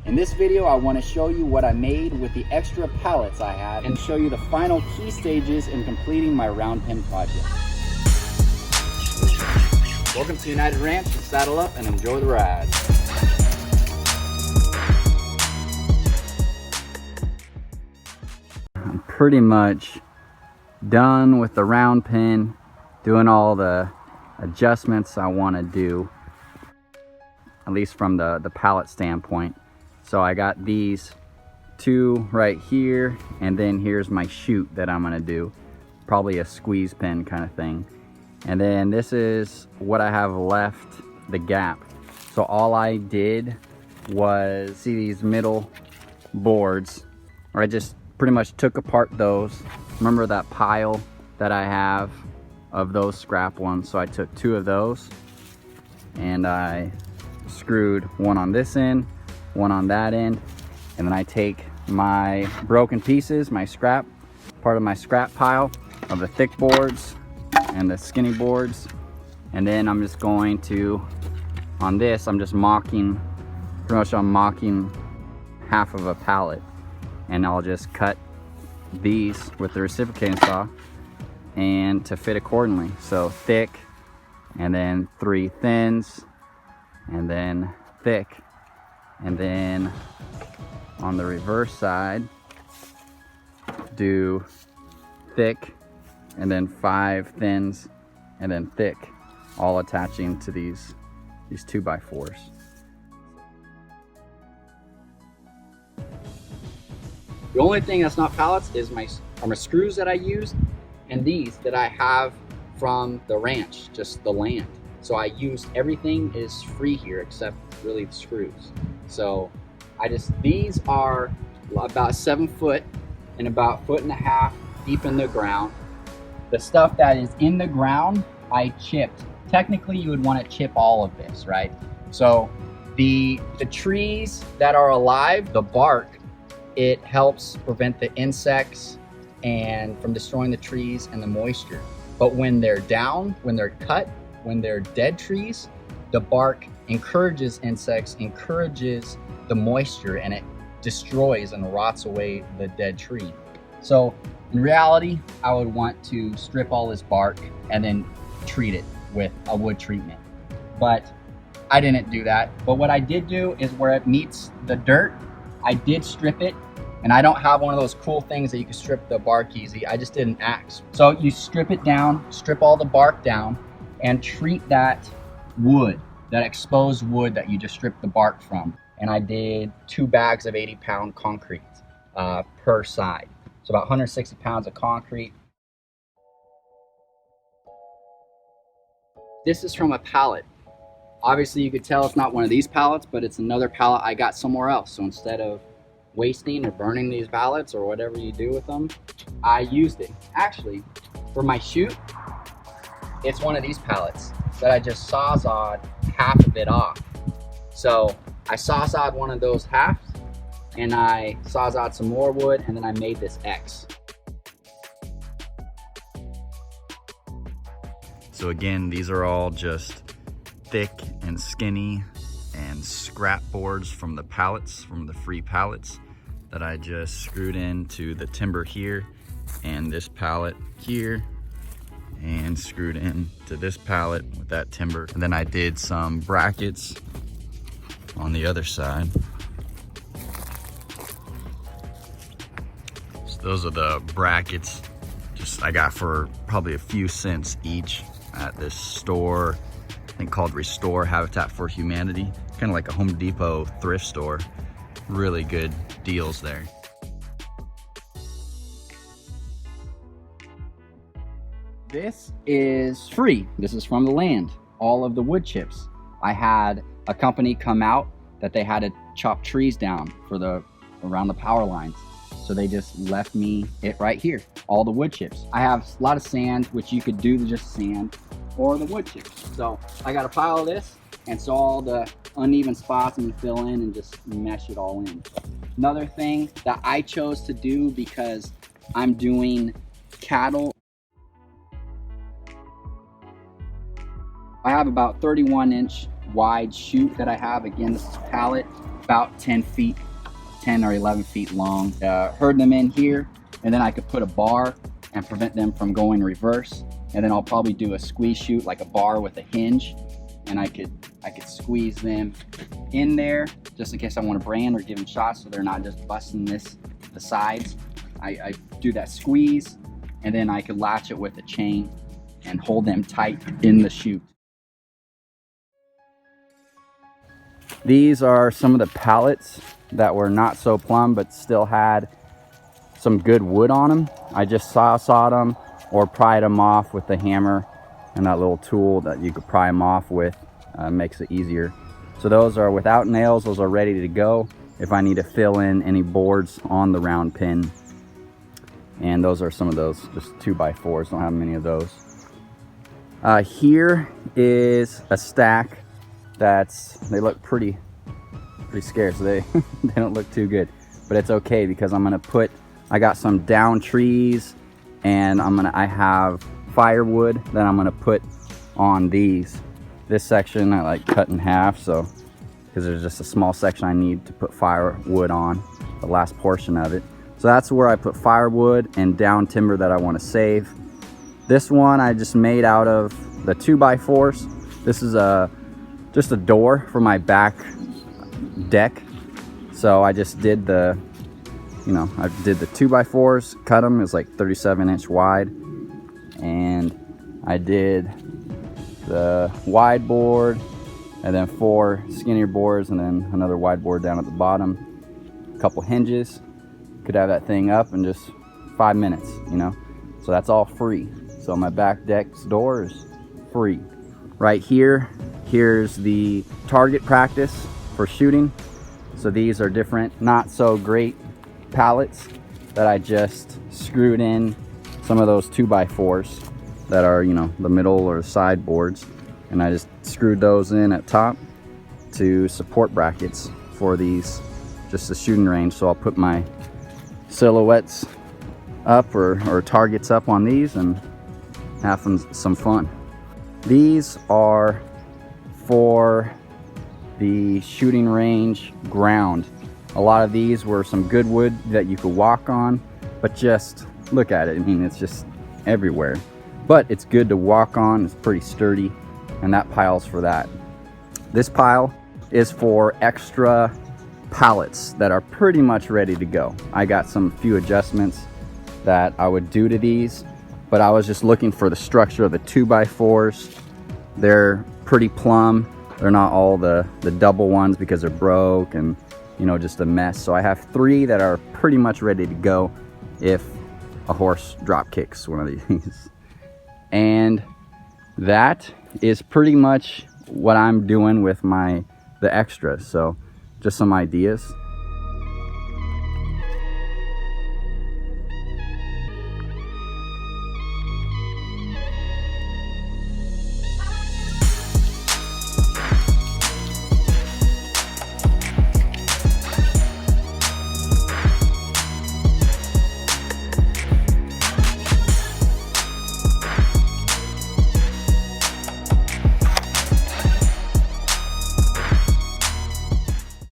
In this video, I want to show you what I made with the extra pallets I had and show you the final key stages in completing my round pen project. Welcome to United Ranch. Saddle up and enjoy the ride. I'm pretty much done with the round pen, doing all the adjustments I want to do, at least from the pallet standpoint. So I got these two right here, and then here's my chute that I'm gonna do, probably a squeeze pen kind of thing. And then this is what I have left, the gap. So all I did was, see these middle boards, or I just pretty much took apart those. Remember that pile that I have of those scrap ones? So I took two of those and I screwed one on this end, one on that end, and then I take my broken pieces, my scrap, part of my scrap pile of the thick boards and the skinny boards, and then I'm just going to, on this, I'm just mocking, pretty much I'm mocking half of a pallet, and I'll just cut these with the reciprocating saw and to fit accordingly. So thick, and then 3 thins, and then thick. And then on the reverse side, do thick, and then 5 thins, and then thick, all attaching to these 2x4s. The only thing that's not pallets is my screws that I used, and these that I have from the ranch, just the land. So I used, everything is free here except really the screws. So these are about 7 foot and about 1.5 feet deep in the ground. The stuff that is in the ground, I chipped. Technically, you would want to chip all of this, right? So the trees that are alive, the bark, it helps prevent the insects and from destroying the trees and the moisture. But when they're down, when they're cut, when they're dead trees, the bark encourages insects, encourages the moisture, and it destroys and rots away the dead tree. So in reality, I would want to strip all this bark and then treat it with a wood treatment. But I didn't do that. But what I did do is where it meets the dirt, I did strip it. And I don't have one of those cool things that you can strip the bark easy. I just did an axe. So you strip it down, strip all the bark down, and treat that wood, that exposed wood that you just stripped the bark from. And I did 2 bags of 80-pound concrete per side. So about 160 pounds of concrete. This is from a pallet. Obviously you could tell it's not one of these pallets, but it's another pallet I got somewhere else. So instead of wasting or burning these pallets or whatever you do with them, I used it. Actually, for my chute, it's one of these pallets that I just sawzawed half of it off. So I sawzawed one of those halves, and I sawzawed some more wood, and then I made this X. So again, these are all just thick and skinny and scrap boards from the pallets, from the free pallets that I just screwed into the timber here and this pallet here, and screwed in to this pallet with that timber. And then I did some brackets on the other side. So those are the brackets I got for probably a few cents each at this store, I think called Restore Habitat for Humanity. Kind of like a Home Depot thrift store. Really good deals there. This is free. This is from the land. All of the wood chips. I had a company come out that they had to chop trees down for around the power lines. So they just left me it right here, all the wood chips. I have a lot of sand, which you could do just sand or the wood chips. So I got a pile of this, and so all the uneven spots and fill in and just mesh it all in. Another thing that I chose to do because I'm doing cattle, I have about 31-inch wide chute that I have. Again, this is pallet. about 10 feet, 10 or 11 feet long. Herd them in here, and then I could put a bar and prevent them from going reverse. And then I'll probably do a squeeze chute, like a bar with a hinge, and I could squeeze them in there just in case I want to brand or give them shots so they're not just busting the sides. I do that squeeze, and then I could latch it with a chain and hold them tight in the chute. These are some of the pallets that were not so plumb but still had some good wood on them. I just sawed them or pried them off with the hammer and that little tool that you could pry them off with. Makes it easier. So those are without nails. Those are ready to go if I need to fill in any boards on the round pin. And those are some of those, just 2x4s. Don't have many of those. Here is a stack they look pretty scarce. They don't look too good, but it's okay because I got some down trees, and I have firewood that I'm gonna put on these. This section I like cut in half, so because there's just a small section I need to put firewood on, the last portion of it. So that's where I put firewood and down timber that I want to save. This one I just made out of the 2x4s. This is just a door for my back deck. So I just did I did the 2x4s, cut them. It was like 37-inch wide, and I did the wide board, and then 4 skinnier boards, and then another wide board down at the bottom. A couple hinges. Could have that thing up in just 5 minutes, So that's all free. So my back deck's door is free. Right here's the target practice for shooting. So these are different, not so great pallets that I just screwed in some of those 2x4s that are, the middle or side boards. And I just screwed those in at top to support brackets for these, just the shooting range. So I'll put my silhouettes up or targets up on these and have some fun. These are for the shooting range ground. A lot of these were some good wood that you could walk on, but just look at it. I mean, it's just everywhere. But it's good to walk on. It's pretty sturdy, and that pile's for that. This pile is for extra pallets that are pretty much ready to go. I got some few adjustments that I would do to these, but I was just looking for the structure of the 2x4s. They're pretty plumb. They're not all the double ones because they're broke and just a mess. So I have 3 that are pretty much ready to go if a horse drop kicks one of these. And that is pretty much what I'm doing with the extras. So just some ideas.